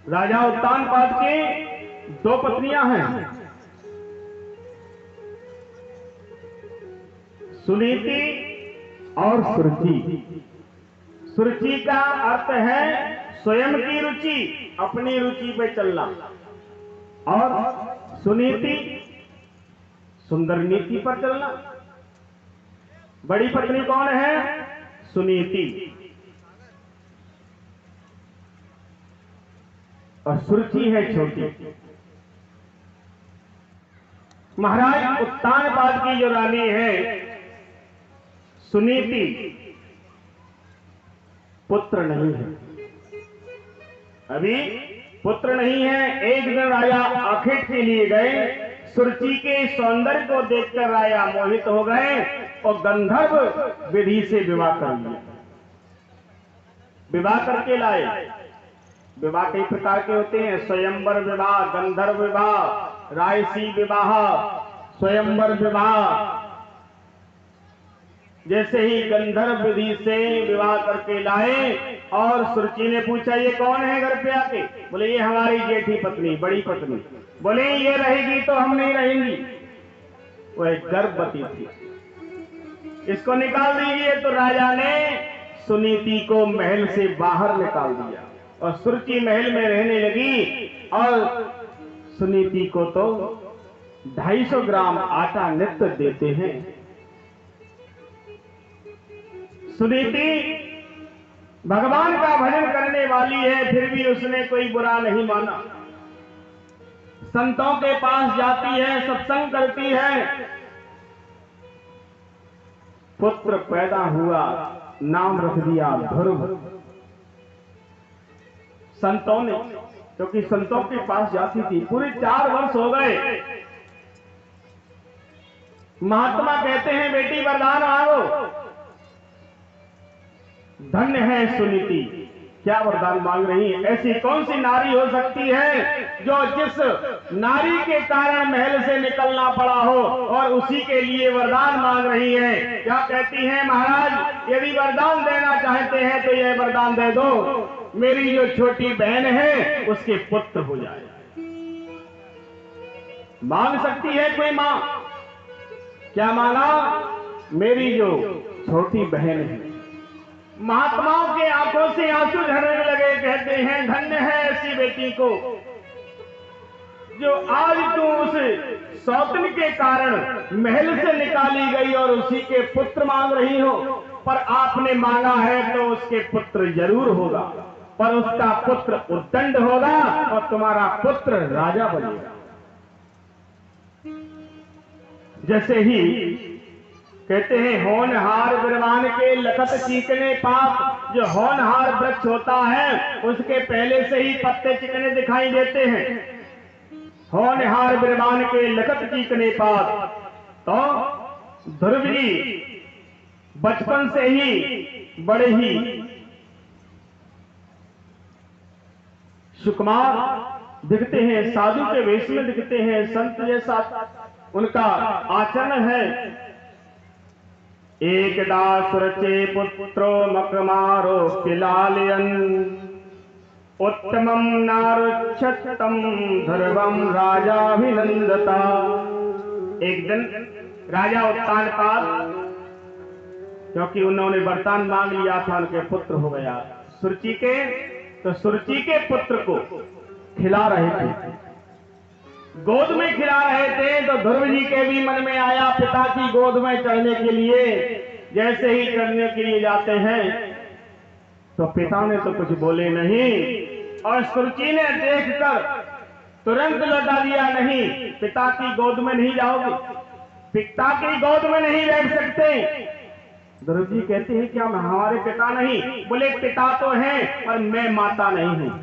राजा उत्तानपाद की दो पत्नियां हैं, सुनीति और सुरुचि। सुरुचि का अर्थ है स्वयं की रुचि, अपनी रुचि पे चलना, और सुनीति सुंदर नीति पर चलना। बड़ी पत्नी कौन है? सुनीति। और सुरुचि है छोटी। महाराज उत्तानपाद की जो रानी है सुनीति, पुत्र नहीं है, अभी पुत्र नहीं है। एक दिन राजा आखेट के लिए गए, सुरुचि के सौंदर्य को देखकर राजा मोहित हो गए और गंधर्व विधि से विवाह कर लिया। विवाह करके लाए। विवाह कई प्रकार के होते हैं, स्वयंवर विवाह, गंधर्व विवाह, रायसी विवाह, स्वयंवर विवाह। जैसे ही गंधर्व विधि से विवाह करके लाए और सुरुचि ने पूछा ये कौन है घर पे आके? बोले ये हमारी जेठी पत्नी, बड़ी पत्नी। बोले ये रहेगी तो हम नहीं रहेंगी। वो एक गर्भवती थी, इसको निकाल दीजिए। तो राजा ने सुनीति को महल से बाहर निकाल दिया और सुरुचि महल में रहने लगी। और सुनीति को तो 250 ग्राम आटा नित्य देते हैं। सुनीति भगवान का भजन करने वाली है, फिर भी उसने कोई बुरा नहीं माना। संतों के पास जाती है, सत्संग करती है। पुत्र पैदा हुआ, नाम रख दिया ध्रुव। संतों ने, क्योंकि संतों के पास जाती थी, पूरे 4 वर्ष हो गए। महात्मा कहते हैं बेटी वरदान मांगो। धन्य है सुनीति, क्या वरदान मांग रही है? ऐसी कौन सी नारी हो सकती है जो जिस नारी के कारण महल से निकलना पड़ा हो और उसी के लिए वरदान मांग रही है? क्या कहती हैं? महाराज यदि वरदान देना चाहते हैं तो यह वरदान दे दो, मेरी जो छोटी बहन है उसके पुत्र हो जाए। मांग सकती है कोई मां? क्या मांगा? मेरी जो छोटी बहन है। महात्माओं के आंखों से आंसू झरने लगे। कहते हैं धन्य है ऐसी बेटी को जो आज तू उस सौतन के कारण महल से निकाली गई और उसी के पुत्र मांग रही हो। पर आपने मांगा है तो उसके पुत्र जरूर होगा, पर उसका पुत्र उद्दंड होगा और तुम्हारा पुत्र राजा बनेगा। जैसे ही कहते हैं होनहार विरवान के लखत चीकने पात। जो होनहार वृक्ष होता है उसके पहले से ही पत्ते चिकने दिखाई देते हैं। होनहार विरवान के लखत चीकने पात। तो ध्रुव जी बचपन से ही बड़े ही सुकुमार दिखते हैं, साधु के वेश में दिखते हैं, संत जैसा उनका आचरण है। एकदा सुरचे पुत्रो मकमारो किलालयन उत्तमं नारुच्छत्तं ध्रुवं राजाभिनंदता। एक दिन राजा उत्तानपाद, क्योंकि उन्होंने वरदान मांग लिया था, उनके पुत्र हो गया सुरुचि के, तो सुरुचि के पुत्र को खिला रहे थे, गोद में खिला रहे थे। तो ध्रुव जी के भी मन में आया पिता की गोद में चढ़ने के लिए। जैसे ही चढ़ने के लिए जाते हैं तो पिता ने तो कुछ बोले नहीं और सुरुचि ने देखकर तुरंत लौटा दिया, नहीं पिता की गोद में नहीं जाओगे, पिता की गोद में नहीं बैठ सकते। ध्रुव जी कहते हैं क्या हमारे पिता नहीं? बोले पिता तो हैं पर मैं माता नहीं हूं।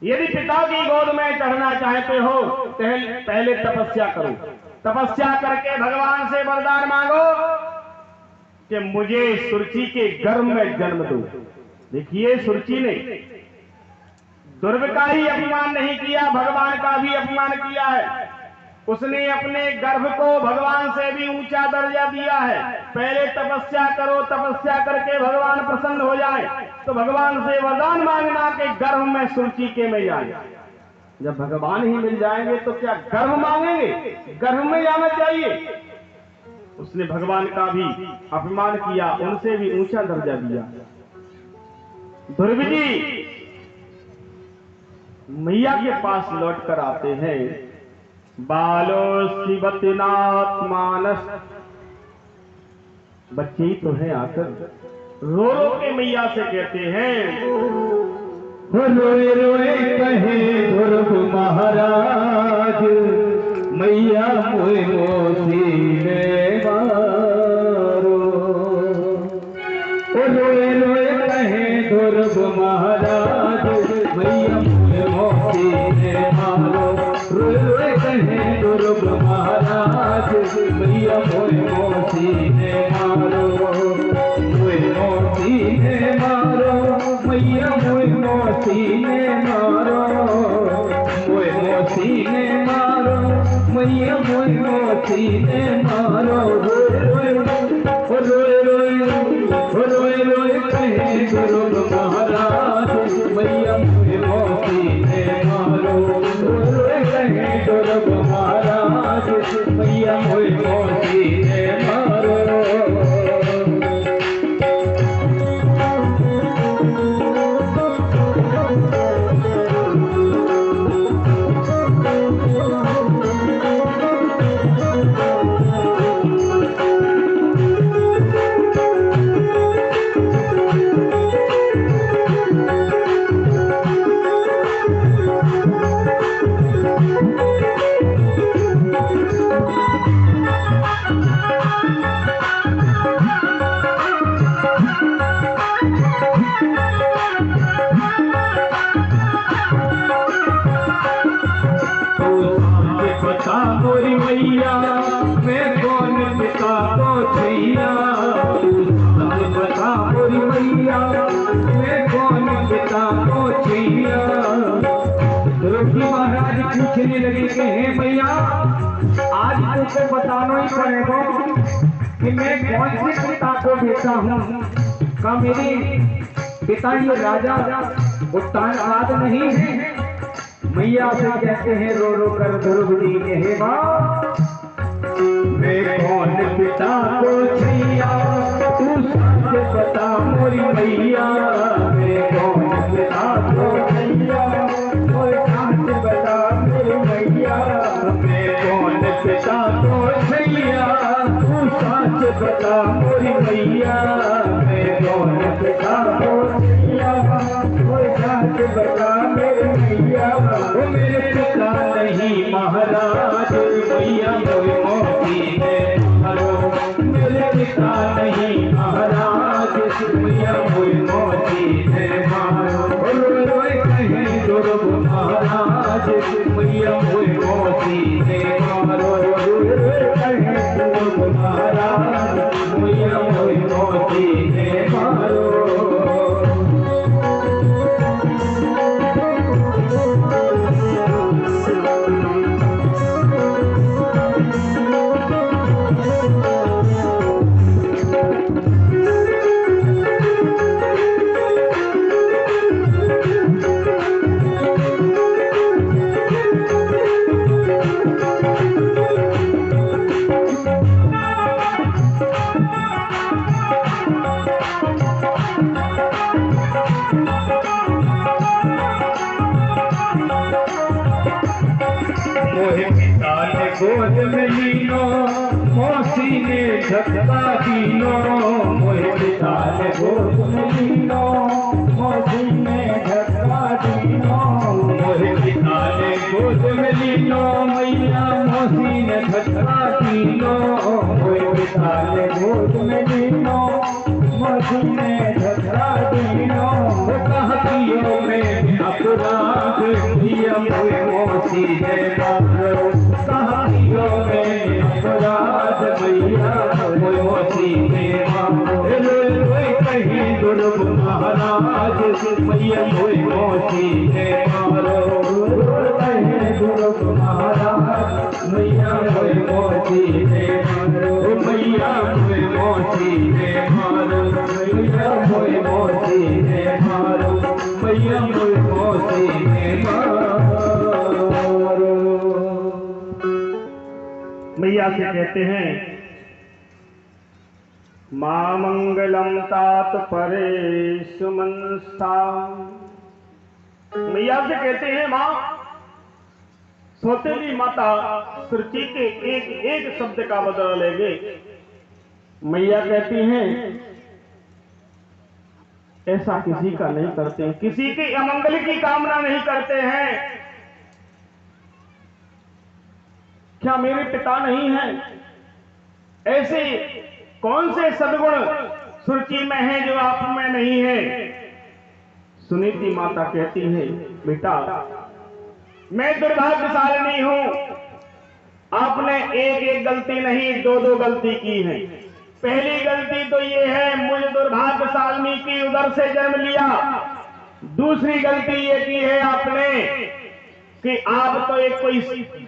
यदि पिता की गोद में चढ़ना चाहते हो पहले तपस्या करो। तपस्या करके भगवान से वरदान मांगो कि मुझे सुरुचि के गर्भ में जन्म दो। देखिए सुरुचि ने ध्रुव का ही अपमान नहीं किया, भगवान का भी अपमान किया है। उसने अपने गर्भ को भगवान से भी ऊंचा दर्जा दिया है। पहले तपस्या करो, तपस्या करके भगवान प्रसन्न हो जाए तो भगवान से वरदान मांगना कि गर्भ में सुरुचि के में जाए। जब भगवान ही मिल जाएंगे तो क्या गर्भ मांगेंगे? गर्भ में जाना चाहिए। उसने भगवान का भी अपमान किया, उनसे भी ऊंचा दर्जा दिया। ध्रुव जी मैया के पास लौट कर आते हैं। बालो शिवतिनाथ मानस, बच्चे ही तो हैं, आकर रो रो के मैया से कहते हैं, रोए रोए कहे ध्रुव महाराज, मैया मोए मोसी ने मारो। रोए रोए कहे ध्रुव महाराज, मैया मोए मोसी ने मारो। रोए रोए कहे ध्रुव महाराज, मैया मोए मोसी ने मारो। मोए मोसी ने मारो, मैया मोए मोसी ने मारो। मोए मोसी ने मारो, मैया मोए मोसी ने मारो। रोए रोए रोए रोए रोए रोए कहे ध्रुव महाराज, मैया मोए मोसी ने मारो। रोए रोए कहे ध्रुव महाराज, मैया मोए मोसी ने मारो। मोरी मैया मैं कौन पिता को छैया। बता मोरी मैया मैं कौन पिता को छैया। ध्रुव जी महाराज पूछने लगे कि हे मैया, आज तुमको बताना ही पड़ेगा कि मैं कौन से पिता को बेटा हूँ। का मेरे पिता ये राजा उत्तानपाद नहीं है। मैया से कहते हैं रो रो कर ध्रुव जी के, हे माँ मैं कौन पिता को छैया, तू सच बता मोरी मैया। मैं कौन पिता को छैया, तू सच बता मेरी मैया। मैं कौन पिता को छैया, तू सच बता मोरी मैया। मैं कौन पिता को छैया, तू सच बता मेरी मैया। वो मेरे पिता नहीं महाराज, मैया मोए मोसी ने मारो। मेरे पिता नहीं महाराज, मैया मोए मोसी ने मारो। रोए रोए कहे ध्रुव महाराज, मैया मोए मोसी ने मारो। रोए रोए कहे ध्रुव महाराज, मैया मोए मोसी ने मारो। गोद में लीनो मौसी ने धक्का दीनो। मोहे पिता ने गोद में लीनो मौसी ने धक्का दीनो। मोहे पिता ने गोद में लीनो मैया मौसी ने धक्का दीनो। मोहे पिता ने गोद में लीनो मौसी ने धक्का दीनो। कहानियों में अपराध दिया मोहे मौसी ने मारो। कहानियों में अपराध मैया मोए मोसी ने मारो। रोए रोए कहे ध्रुव महाराज, मैया मोए मोसी ने मारो। रोए कहे ध्रुव महाराज, मैया मोए मोती ने मारो मैया मोए मोती ने मारो मैया मोए मोती ने मारो मैया मोए मोती ने मारो। मैया से कहते हैं मां मंगलम तात परेश मनसा। मैया से कहते हैं मां, सौतेली माता सुरती के एक एक शब्द का बदला लेंगे। मैया कहती हैं ऐसा किसी का नहीं करते हैं, किसी के अमंगल की कामना नहीं करते हैं। क्या मेरे पिता नहीं हैं? ऐसे कौन से सद्गुण सुरुचि में है जो आप में नहीं है? सुनीति माता कहती है बेटा मैं दुर्भाग्यशालिनी हूं, आपने एक एक गलती नहीं दो दो गलती की है। पहली गलती तो ये है मुझे दुर्भाग्यशालिनी की उदर से जन्म लिया। दूसरी गलती ये की है आपने कि आप तो एक कोई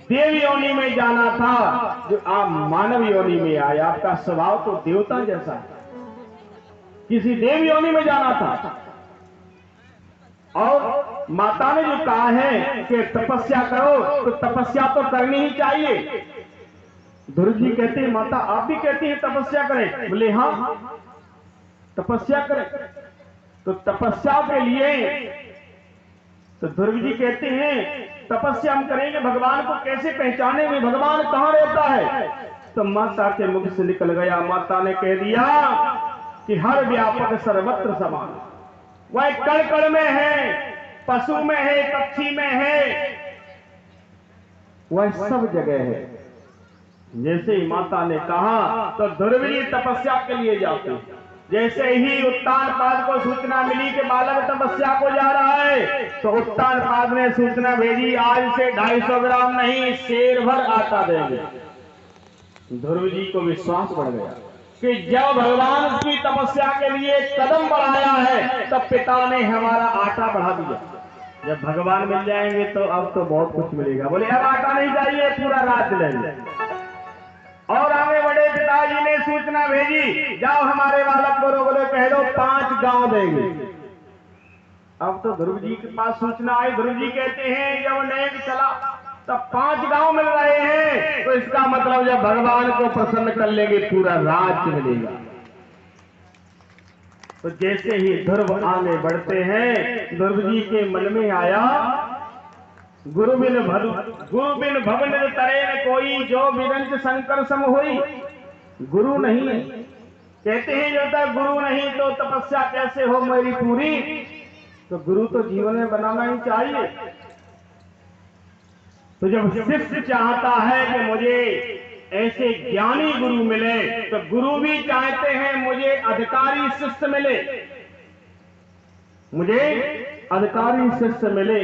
देव योनि में जाना था, जो आप मानव योनि में आए। आपका स्वभाव तो देवता जैसा है, किसी देव योनि में जाना था। और माता ने जो कहा है कि तपस्या करो, तो तपस्या तो करनी ही चाहिए। ध्रुव जी कहते हैं माता आप भी कहती हैं तपस्या करें? बोले हाँ तपस्या करें। तो तपस्या के लिए तो ध्रुव जी कहते हैं तपस्या हम करेंगे, भगवान को कैसे पहचानेंगे, भगवान कहां रहता है? तो माता के मुख से निकल गया, माता ने कह दिया कि हर व्यापक सर्वत्र समान, वह कण कण में है, पशु में है, पक्षी में है, वह सब जगह है। जैसे ही माता ने कहा तो ध्रुव जी तपस्या के लिए जाते। जैसे ही उत्तानपाद को सूचना मिली कि बालक तपस्या को जा रहा है, तो उत्तानपाद ने सूचना भेजी आज से 250 ग्राम नहीं शेर भर आटा देंगे। ध्रुव जी को विश्वास बढ़ गया कि जब भगवान की तपस्या के लिए कदम बढ़ाया है तब पिता ने हमारा आटा बढ़ा दिया। जब भगवान मिल जाएंगे तो अब तो बहुत कुछ मिलेगा। बोले अब आटा नहीं चाहिए, पूरा राज्य लेंगे। और आगे बड़े पिताजी ने सूचना भेजी जाओ हमारे बालक को रोक दो, कह दो 5 गांव देंगे। अब तो ध्रुव जी के पास सूचना आई। ध्रुव जी कहते हैं जब नेक चला तब 5 गांव मिल रहे हैं, तो इसका मतलब जब भगवान को प्रसन्न कर लेंगे पूरा राज्य मिलेगा। तो जैसे ही ध्रुव आगे बढ़ते हैं, ध्रुव जी के मन में आया गुरु बिन भवन तरेन कोई, जो बिरंच शंकर सम होई। गुरु नहीं है, कहते हैं जब तक गुरु नहीं तो तपस्या कैसे हो मेरी पूरी? तो गुरु तो जीवन में बनाना ही चाहिए। तो जब शिष्य चाहता है कि मुझे ऐसे ज्ञानी गुरु मिले, तो गुरु भी चाहते हैं मुझे अधिकारी शिष्य मिले, मुझे अधिकारी शिष्य मिले।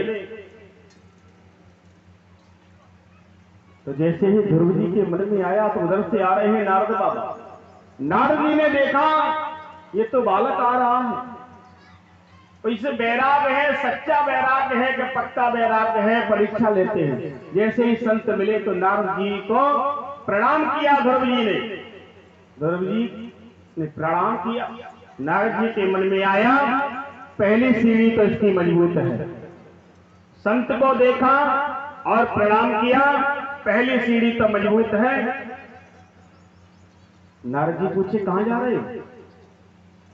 तो जैसे ही ध्रुव जी के मन में आया तो उधर से आ रहे हैं नारद बाबा। नारद जी ने देखा ये तो बालक आ रहा है, तो इसे वैराग है, सच्चा वैराग है कि पक्का वैराग है, परीक्षा लेते हैं। जैसे ही संत मिले तो नारद जी को प्रणाम किया ध्रुव जी ने। ध्रुव जी ने प्रणाम किया। नारद जी के मन में आया पहली सीढ़ी तो इसकी मजबूत है। संत को देखा और प्रणाम किया, पहली सीढ़ी तो मजबूत है। नारद जी पूछे कहां जा रहे हैं?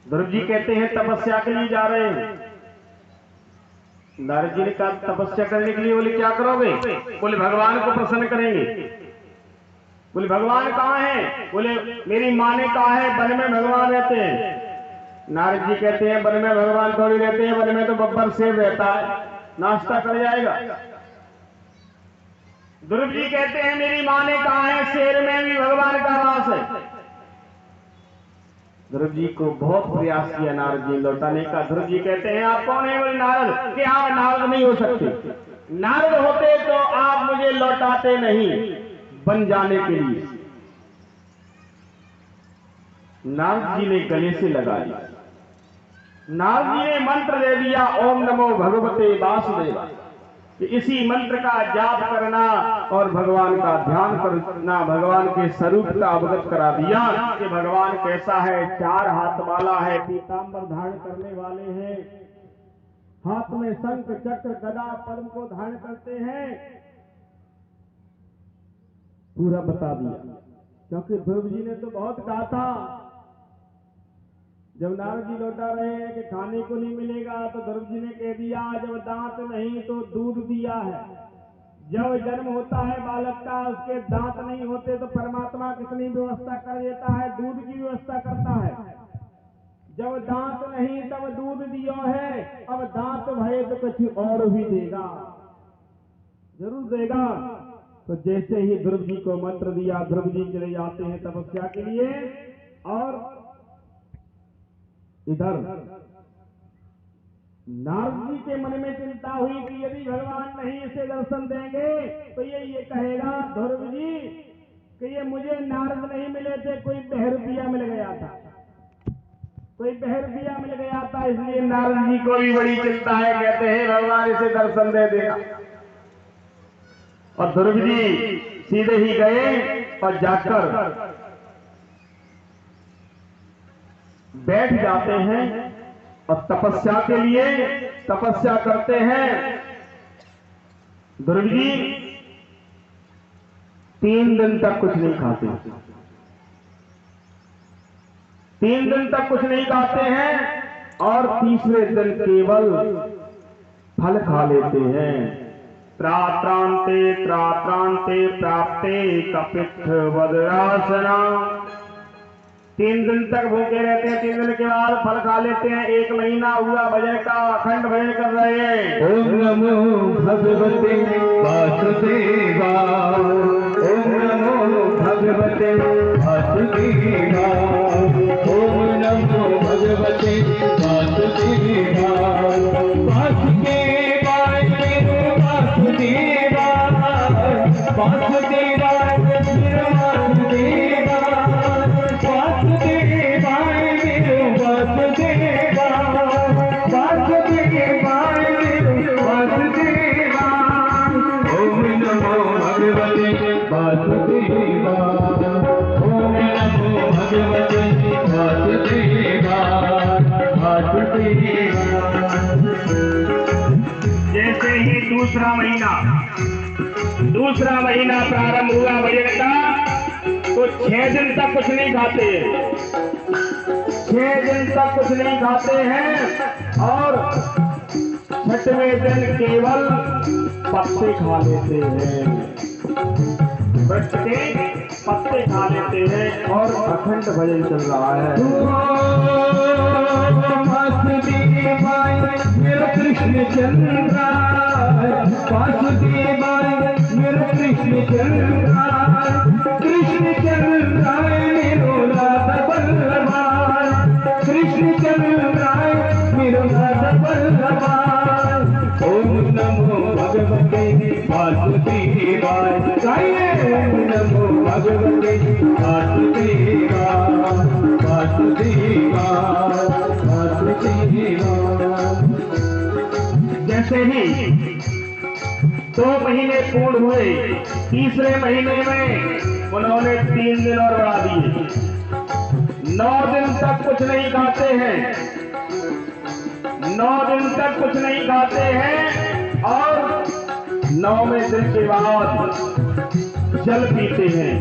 ध्रुव जी कहते हैं तपस्या के लिए जा रहे हैं। नारद जी ने कहा तपस्या करने के लिए? बोले क्या करोगे? बोले भगवान को प्रसन्न करेंगे। बोले भगवान कहाँ हैं? बोले मेरी माँ ने कहा है वन में भगवान रहते हैं। नारद जी कहते हैं वन में भगवान थोड़ी रहते हैं, वन में तो बब्बर शेर रहता है, नाश्ता कर जाएगा। ध्रुव जी कहते हैं मेरी माँ ने कहा है शेर में भी भगवान का वास है। ध्रुव जी को बहुत प्रयास किया नारद जी लौटाने का। ध्रुव जी कहते हैं आप कौन है? बोले नारद। कि आप नारद नहीं हो सकते, नारद होते तो आप मुझे लौटाते नहीं बन जाने के लिए। नारद जी ने गले से लगा लिया। नारद जी ने मंत्र दे दिया ओम नमो भगवते वासुदेवा। कि इसी मंत्र का जाप करना और भगवान का ध्यान करना, भगवान के स्वरूप का अवगत करा दिया कि भगवान कैसा है। 4 हाथ वाला है, पीतांबर धारण करने वाले हैं, हाथ में शंख चक्र गदा पद्म को धारण करते हैं, पूरा बता दिया। क्योंकि ध्रुव जी ने तो बहुत कहा था, जब नारद जी लौटा रहे हैं कि खाने को नहीं मिलेगा, तो ध्रुव जी ने कह दिया जब दांत नहीं तो दूध दिया है। जब जन्म होता है बालक का, उसके दांत नहीं होते तो परमात्मा कितनी व्यवस्था कर देता है, दूध की व्यवस्था करता है। जब दांत नहीं तब दूध दियो है, अब दांत भये तो कुछ और भी देगा, जरूर देगा। तो जैसे ही ध्रुव जी को मंत्र दिया, ध्रुव जी चले जाते हैं तपस्या के लिए। और इधर नारद जी के मन में चिंता हुई कि यदि भगवान नहीं इसे दर्शन देंगे तो ये कहेगा ध्रुव जी कि ये मुझे नारद नहीं मिले थे, कोई बहरूपिया मिल गया था, कोई बहरूपिया मिल गया था। इसलिए नारद जी को भी बड़ी चिंता है, कहते हैं भगवान इसे दर्शन दे देगा। और ध्रुव जी सीधे ही गए और जाकर बैठ जाते हैं और तपस्या के लिए तपस्या करते हैं। ध्रुव जी 3 दिन तक कुछ नहीं खाते, 3 दिन तक कुछ नहीं खाते हैं और तीसरे दिन केवल फल खा लेते हैं। त्रात्रांते प्राप्ते कपित्थ वज्रासना। 3 दिन तक भूखे रहते हैं, 3 दिन के बाद फल खा लेते हैं। 1 महीना हुआ भजन का, अखंड भजन कर रहे हैं। ओम नमो भगवते वासुदेवा, ओम नमो भगवते वासुदेवा, ओम नमो भगवते वासुदेवा। वासुदेवाय मेरे वासुदेवा, वासुदेवा मेरे वासुदेवा, वासुदेवाय मेरे वासुदेवा, वासुदेवाय मेरे वासुदेवा। ओम नमो भगवते वासुदेवा, ओम नमो भगवते वासुदेवा, वासुदेवा। जैसे ही दूसरा महीना प्रारंभ हुआ भजन का, तो 6 दिन तक कुछ नहीं खाते, 6 दिन तक कुछ नहीं खाते हैं और 6वें दिन केवल पत्ते खा लेते हैं, वृक्ष के पत्ते खा लेते हैं और अखंड भजन चल रहा है। वासुदेवाय मेरा कृष्ण चंद्रा, वासुदेवाय मेरा कृष्ण चंद्रा, कृष्ण चंद्राय मेरो राधा बल्लभा, कृष्ण चंद्राय मेरो राधा बल्लभा। ओम नमो भगवते वासुदेवाय, ओम नमो भगवते वासुदेवा, वासुदेवा, वासुदेवा। जैसे ही 2 महीने पूर्ण हुए, तीसरे महीने में उन्होंने 3 दिन और बढ़ा दिए। 9 दिन तक कुछ नहीं खाते हैं, 9 दिन तक कुछ नहीं खाते हैं और 9वें दिन के बाद जल पीते हैं।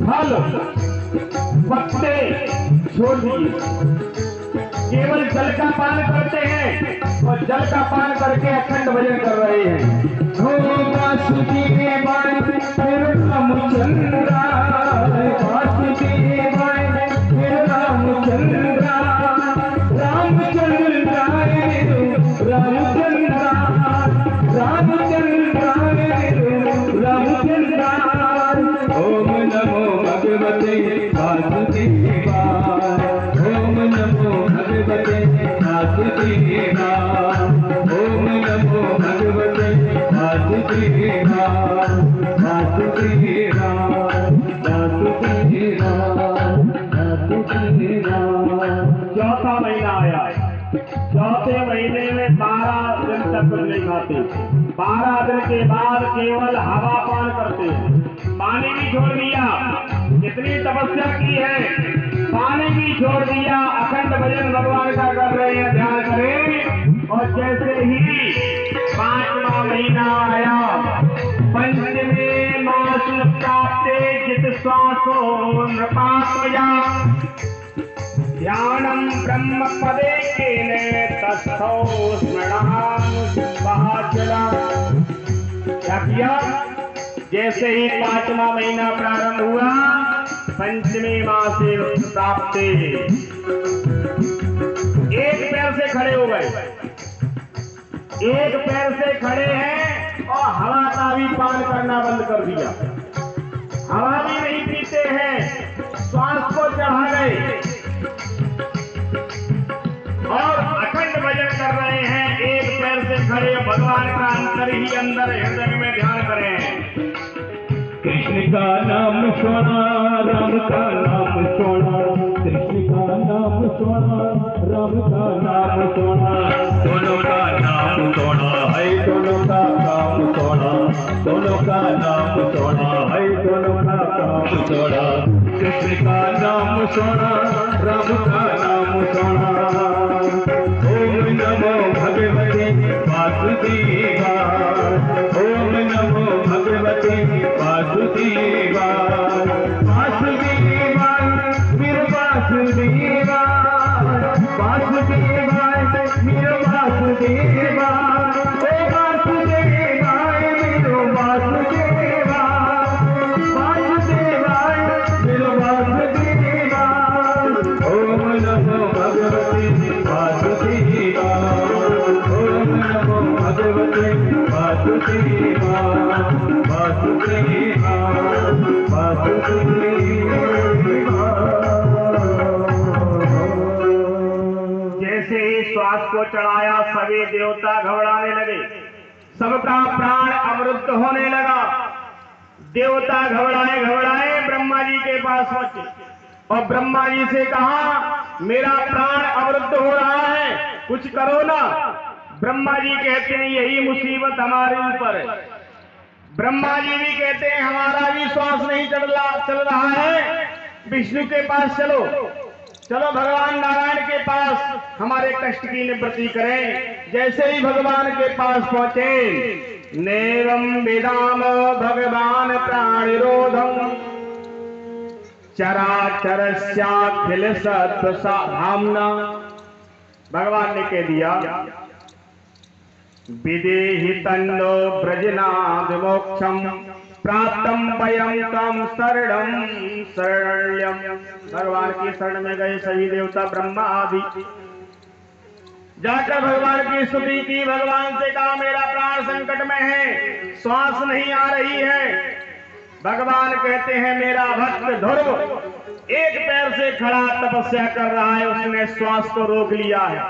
फल पत्ते छोड़ दिए, केवल जल का पान करते हैं और जल का पान करके अखंड भजन कर रहे हैं। वासुदेवाय मेरे रामचंद्रा, वासुदेवाय मेरे रामचंद्रा, रामचंद्राय मेरे रामचंद्रा, रामचंद्राय मेरे रामचंद्रा। ओम नमो भगवते वासुदेवा, ओम नमो भगवते वासुदेवा, ओम नमो भगवते वासुदेवा, वासुदेवा, वासुदेवा, वासुदेवा। 4था महीना आया, 4थे महीने में 12 दिन तक कुछ नहीं खाते। 12 दिन के बाद केवल हवा पान करते हैं। पानी भी छोड़ दिया, इतनी तपस्या की है, पानी भी छोड़ दिया, अखंड भजन भगवान का कर रहे हैं, ध्यान करें। और जैसे ही 5वां महीना आया, पंचमे मास प्राप्ते जित श्वासो नृपात्मजा ध्यानम ब्रह्म पदे केने तस्थौ स्मरणानुष्पाचला। क्या किया? जैसे ही 5वां महीना प्रारंभ हुआ, पंचमे मासे प्राप्ते, एक पैर से खड़े हो गए, एक पैर से खड़े हैं और हवा का भी पान करना बंद कर दिया, हवा भी नहीं पीते हैं, श्वास को चढ़ा गए और अखंड भजन कर रहे हैं। एक पैर से खड़े भगवान का अंतर ही अंदर हृदय में ध्यान करें। कृष्ण का नाम सोना, राम का नाम सोना, कृष्ण का नाम सोना, राम का नाम सोना, दोनों का नाम सोना है, दोनों का काम सोना, दोनों का नाम सोना है, दोनों का काम सोना। कृष्ण का नाम सोना, राम का नाम सोना। ओम नमो भगवते वासुदेवाय, ओम नमो भगवते वासुदेवाय, वासुदेवाय मेरे वासुदेवाय, वासुदेवाय मेरे वासुदेवाय, ओ वासुदेवाय मेरे वासुदेवाय, वासुदेवाय मेरे वासुदेवाय। ओम नमो भगवते वासुदेवाय, ओम नमो भगवते वासुदेवाय, वासुदेवाय वासुदेवाय। जैसे ही श्वास को चढ़ाया, सभी देवता घबराने लगे, सबका प्राण अमृत होने लगा। देवता घबराए घबराए ब्रह्मा जी के पास पहुंचे और ब्रह्मा जी से कहा, मेरा प्राण अमृत हो रहा है, कुछ करो ना। ब्रह्मा जी कहते हैं, यही मुसीबत हमारे ऊपर है। ब्रह्मा जी भी कहते हैं, हमारा भी श्वास नहीं चल रहा है, विष्णु के पास चलो, चलो भगवान नारायण के पास हमारे कष्ट की निवृत्ति करें। जैसे ही भगवान के पास पहुंचे, नेवम विदाम भगवान प्राणिरोधम चराचरस्याखिल सत्व साधाम्ना। भगवान ने कह दिया, विदेहि तन्नो ब्रजनाद मोक्षम प्राप्तम वयम तम शरणम शरण्यम। भगवान की शरण में गए सभी देवता ब्रह्मा आदि, जाकर भगवान की स्तुति की, भगवान से कहा, मेरा प्राण संकट में है, श्वास नहीं आ रही है। भगवान कहते हैं, मेरा भक्त ध्रुव एक पैर से खड़ा तपस्या कर रहा है, उसने श्वास को रोक लिया है,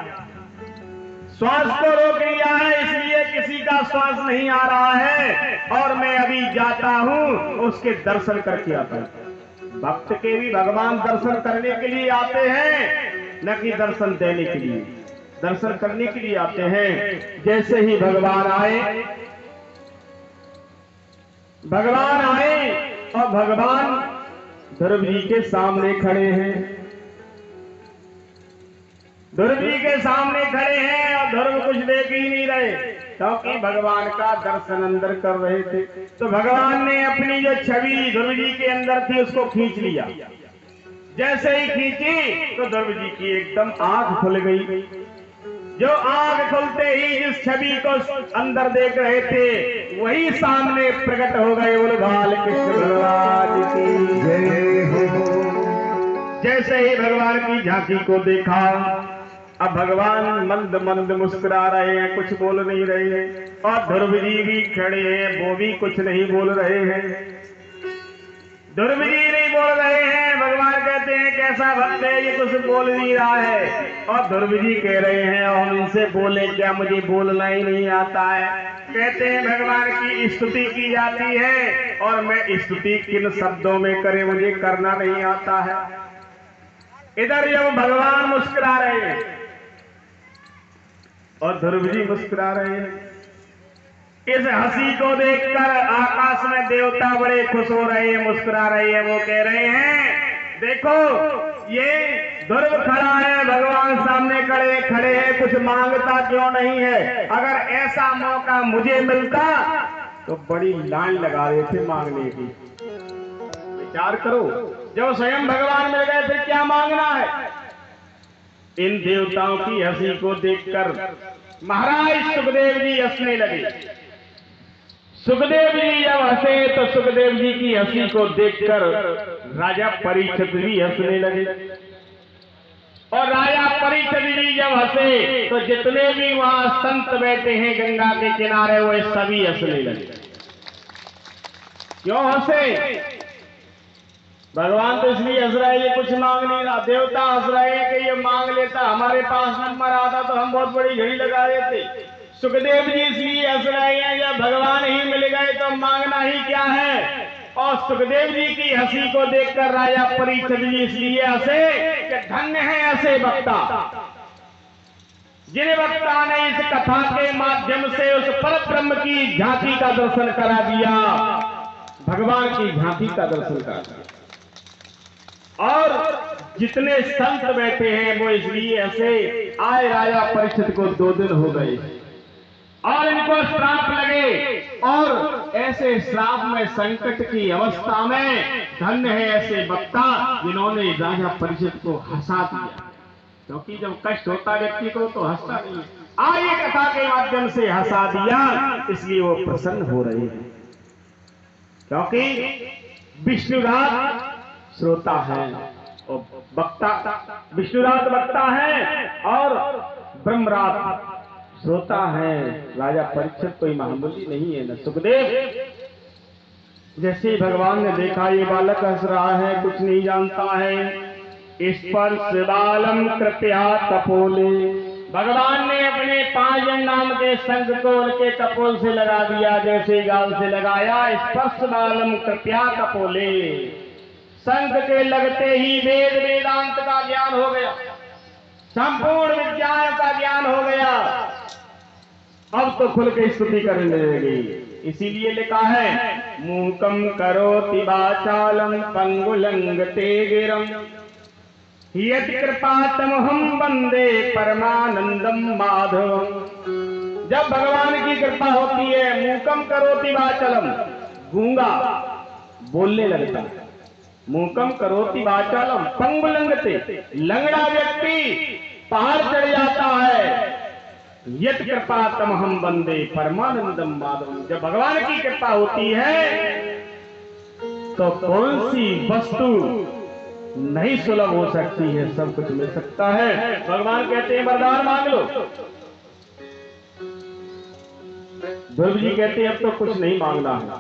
श्वास को रोक लिया है, इसलिए किसी का श्वास नहीं आ रहा है और मैं अभी जाता हूं, उसके दर्शन करके आता हूं। भक्त के भी भगवान दर्शन करने के लिए आते हैं, न कि दर्शन देने के लिए, दर्शन करने के लिए आते हैं। जैसे ही भगवान आए और भगवान ध्रुव जी के सामने खड़े हैं, ध्रुव जी के सामने खड़े हैं और ध्रुव कुछ देख ही नहीं रहे, क्योंकि भगवान का दर्शन अंदर कर रहे थे। तो भगवान ने अपनी जो छवि ध्रुव जी के अंदर थी उसको खींच लिया। जैसे ही खींची तो ध्रुव जी की एकदम आंख खुल गई। जो आंख खुलते ही जिस छवि को अंदर देख रहे थे वही सामने प्रकट हो गए। बोलो बाल कृष्ण भगवान की जय हो। जैसे ही भगवान की झांकी को देखा, अब भगवान मंद मंद मुस्कुरा रहे हैं, कुछ बोल नहीं रहे हैं, और ध्रुव जी भी खड़े हैं, वो भी कुछ नहीं बोल रहे हैं। ध्रुव जी नहीं बोल रहे हैं, भगवान कहते हैं कैसा भक्त है ये कुछ बोल नहीं रहा है, और ध्रुव जी कह रहे हैं और हम इनसे बोले क्या, मुझे बोलना ही नहीं आता है। कहते हैं भगवान की स्तुति की जाती है और मैं स्तुति किन शब्दों में करे, मुझे करना नहीं आता है। इधर जब भगवान मुस्कुरा रहे हैं, और ध्रुव जी मुस्कुरा रहे हैं। इस हंसी को देखकर आकाश में देवता बड़े खुश हो रहे हैं, मुस्कुरा रहे हैं। वो कह रहे हैं देखो ये ध्रुव खड़ा है, भगवान सामने खड़े हैं, कुछ मांगता क्यों नहीं है। अगर ऐसा मौका मुझे मिलता तो बड़ी लाइन लगा रहे थे मांगने की। विचार करो, जब स्वयं भगवान मिल गए फिर क्या मांगना है। इन देवताओं की हंसी को देखकर महाराज सुखदेव जी हंसने लगे। सुखदेव जी जब हंसे तो सुखदेव जी की हंसी को देखकर राजा परीक्षित भी हंसने लगे। और राजा परीक्षित जी जब हंसे तो जितने भी वहां संत बैठे हैं गंगा के किनारे वो सभी हंसने लगे। क्यों हंसे? भगवान तो इसलिए हंस रहे हैं, कुछ मांग नहीं रहा। देवता हंस रहे हैं कि ये मांग लेता, हमारे पास नंबर आता तो हम बहुत बड़ी घड़ी लगा देते। सुखदेव जी इसलिए हंस रहे हैं जब भगवान ही मिल गए तो मांगना ही क्या है। और सुखदेव जी की हंसी को देखकर राजा परीक्षित जी इसलिए हंसे कि धन्य है ऐसे वक्ता, जिन वक्ता ने इस कथा के माध्यम से उस पर ब्रह्म की झांकी का दर्शन करा दिया, भगवान की झांकी का दर्शन करा दिया। और जितने संत बैठे हैं वो इसलिए ऐसे आए। राजा परीक्षित को 2 दिन हो गए और इनको श्राप लगे, और ऐसे श्राप में संकट की अवस्था में धन्य है ऐसे वक्ता जिन्होंने राजा परीक्षित को हंसा दिया। क्योंकि जब कष्ट होता व्यक्ति को तो हंसता नहीं, आए कथा के माध्यम से हंसा दिया, इसलिए वो प्रसन्न हो रहे हैं। क्योंकि विष्णुराज श्रोता है और वक्ता, विष्णुराज वक्ता है और ब्रह्मराज श्रोता है। राजा परीक्षित कोई मामूली नहीं है। न सुखदेव जैसे भगवान ने देखा ये बालक हंस रहा है, कुछ नहीं जानता है, इस पर शिवालम कृपया कपोले, भगवान ने अपने 5 नाम के शंख को उनके कपोल से लगा दिया। जैसे गाल से लगाया, स्पर्श बालम कृपया कपोले, शंख के लगते ही वेद वेदांत का ज्ञान हो गया, संपूर्ण विज्ञान का ज्ञान हो गया। अब तो खुल के स्तुति करने लगी। इसीलिए लिखा है मूकम करोति वाचालम पंगुलंगते गिरम यत कृपा तमहम वंदे परमानंदम माधवम। जब भगवान की कृपा होती है, मूकम करोति वाचालम, गूंगा बोलने लगता है। मूकम करोति वाचालम पंगुलंगते, लंगड़ा व्यक्ति पहाड़ चढ़ जाता है। यत कृपा तमहम वंदे परमानंदम माधवम। जब भगवान की कृपा होती है तो कौन सी वस्तु नहीं सुलभ हो सकती है, सब कुछ मिल सकता है। भगवान कहते हैं वरदान मांग लो। ध्रुव जी कहते हैं अब तो कुछ नहीं मांगना है।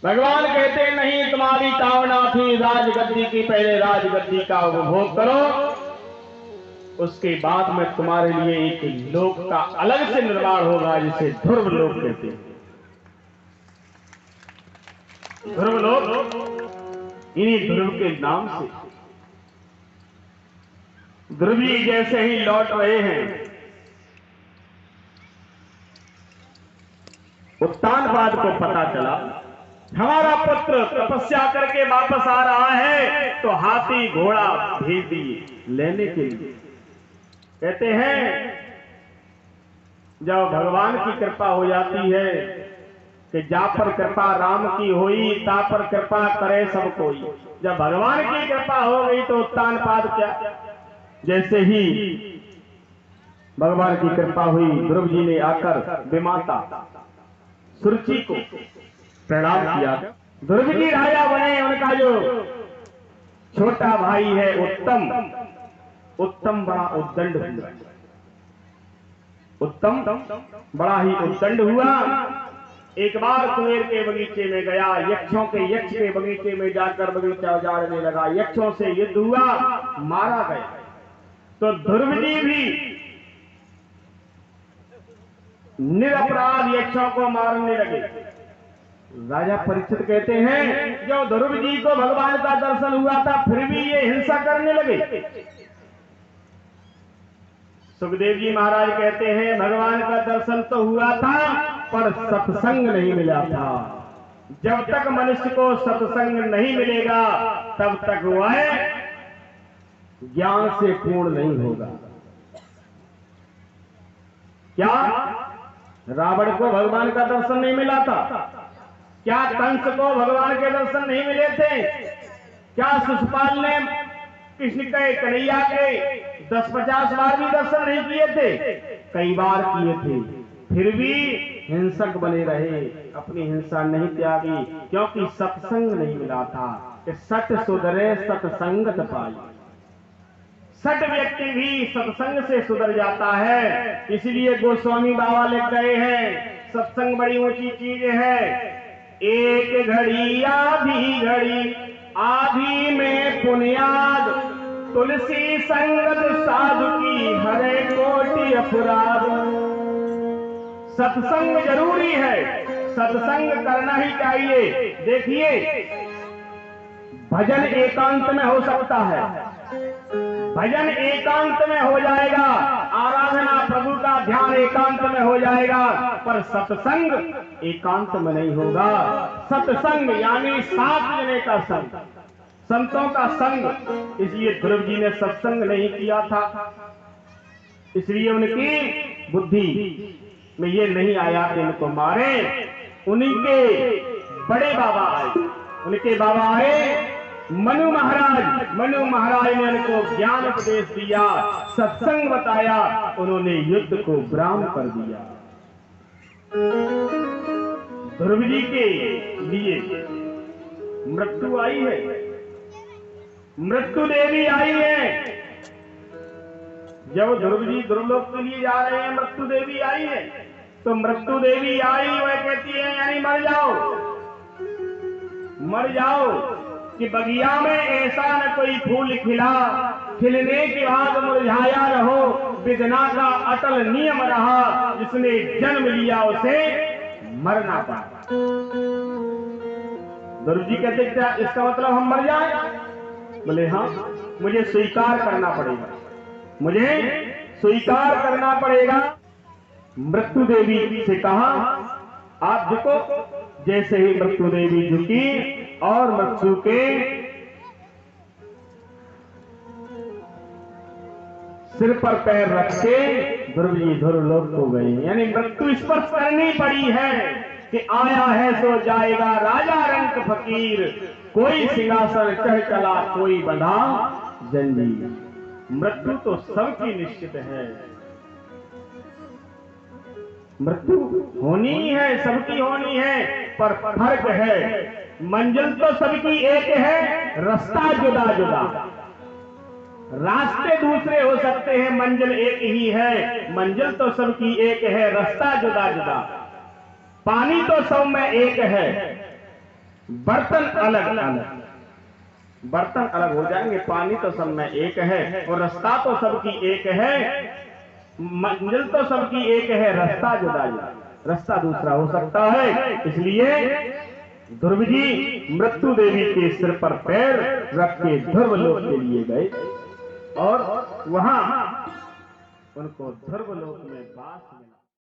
भगवान कहते हैं नहीं, तुम्हारी कामना थी राजगद्दी की, पहले राजगद्दी का उपभोग करो, उसके बाद में तुम्हारे लिए एक लोक का अलग से निर्माण होगा जिसे ध्रुव लोक कहते हैं। ध्रुव लोक इन्हीं ध्रुव के नाम से। ध्रुवी जैसे ही लौट रहे हैं, उत्तानपाद को पता चला हमारा पुत्र तपस्या करके वापस आ रहा है, तो हाथी घोड़ा भेज दिए लेने के लिए। कहते हैं जब भगवान की कृपा हो जाती है कि जा पर कृपा राम की होई, ता पर कृपा करे सब कोई। जब भगवान की कृपा हो गई तो उत्तानपाद क्या। जैसे ही भगवान की कृपा हुई, ध्रुव जी ने आकर विमाता सुरुचि को प्रणाम किया। ध्रुव जी राजा बने। उनका जो छोटा भाई है उत्तम बड़ा उद्दंड हुआ। उत्तम बड़ा ही उद्दंड हुआ। एक बार कुबेर के बगीचे में गया, यक्षों के यक्ष के बगीचे में जाकर बगीचा उजाड़ने लगा। यक्षों से युद्ध हुआ, मारा गया। तो ध्रुव जी भी निरपराध यक्षों को मारने लगे। राजा परीक्षित कहते हैं जो ध्रुव जी को भगवान का दर्शन हुआ था फिर भी ये हिंसा करने लगे। सुखदेव जी महाराज कहते हैं भगवान का दर्शन तो हुआ था पर सत्संग नहीं मिला था। जब तक मनुष्य को सत्संग नहीं मिलेगा तब तक वह ज्ञान से पूर्ण नहीं होगा। क्या रावण को भगवान का दर्शन नहीं मिला था? क्या कंस को भगवान के दर्शन नहीं मिले थे? क्या शिशुपाल ने कृष्ण के कन्हैया के 10-50 बार भी दर्शन नहीं किए थे? कई बार किए थे, फिर भी हिंसक बने रहे, अपनी हिंसा नहीं त्यागी, क्योंकि सत्संग नहीं मिला था। कि सट सुधरे सत्संगत पाई। सट व्यक्ति भी सत्संग से सुधर जाता है। इसलिए गोस्वामी बाबा लिख गए हैं सत्संग बड़ी ऊंची चीज है। एक घड़ी आधी घड़ी आधी में पुण्याद, तुलसी संगत साधु की हरे कोटि अपराध। सत्संग जरूरी है, सत्संग करना ही चाहिए। देखिए भजन एकांत में हो सकता है, भजन एकांत में हो जाएगा, आराधना प्रभु का ध्यान एकांत में हो जाएगा, पर सत्संग एकांत में नहीं होगा। सत्संग यानी साथ जने का संग, संतों का संग। इसलिए ध्रुव जी ने सत्संग नहीं किया था, इसलिए उनकी बुद्धि में ये नहीं आया कि इनको मारे। उन्हीं के बड़े बाबा आए, उनके बाबा आए मनु महाराज। मनु महाराज ने उनको ज्ञान उपदेश दिया, सत्संग बताया, उन्होंने युद्ध को विराम कर दिया। ध्रुव जी के लिए मृत्यु आई है, मृत्यु देवी आई है। जब ध्रुव जी ध्रुवलोक के लिए जा रहे हैं, मृत्यु देवी आई है, तो मृत्यु देवी आई, वह कहती है यानी मर जाओ, मर जाओ। कि बगिया में ऐसा न कोई फूल खिला, खिलने के बाद मुरझाया रहो, विदना का अटल नियम रहा, जिसने जन्म लिया उसे मर ना पाए। ध्रुव जी कहते क्या इसका मतलब हम मर जाए? बोले हाँ, मुझे स्वीकार करना पड़ेगा, मुझे स्वीकार करना पड़ेगा। मृत्यु देवी से कहा आप झुको। जैसे ही मृत्यु देवी झुकी और मृत्यु के सिर पर पैर रख के ध्रुव जी ध्रुवलोक को गए। यानी मृत्यु स्पर्श करनी पड़ी है कि आया है सो जाएगा राजा रंक फकीर, कोई सिंहासन चढ़ चला कोई बंधा जंजीर। मृत्यु तो सबकी निश्चित है, मृत्यु होनी है, सबकी होनी है, पर फर्क है। मंजिल तो सबकी एक है, रास्ता जुदा जुदा। रास्ते दूसरे हो सकते हैं, मंजिल एक ही है। मंजिल तो सबकी एक है, रास्ता जुदा जुदा। पानी तो सब में एक है, बर्तन अलग अलग, बर्तन अलग हो जाएंगे। पानी तो सब में एक है और रास्ता तो सबकी एक है, मंजिल तो सबकी एक है, रास्ता जुदा जुदा, रास्ता दूसरा हो सकता है। इसलिए ध्रुव जी मृत्यु देवी के सिर पर पैर रख के ध्रुवलोक के लिए गए और वहां उनको ध्रुवलोक में वास मिला।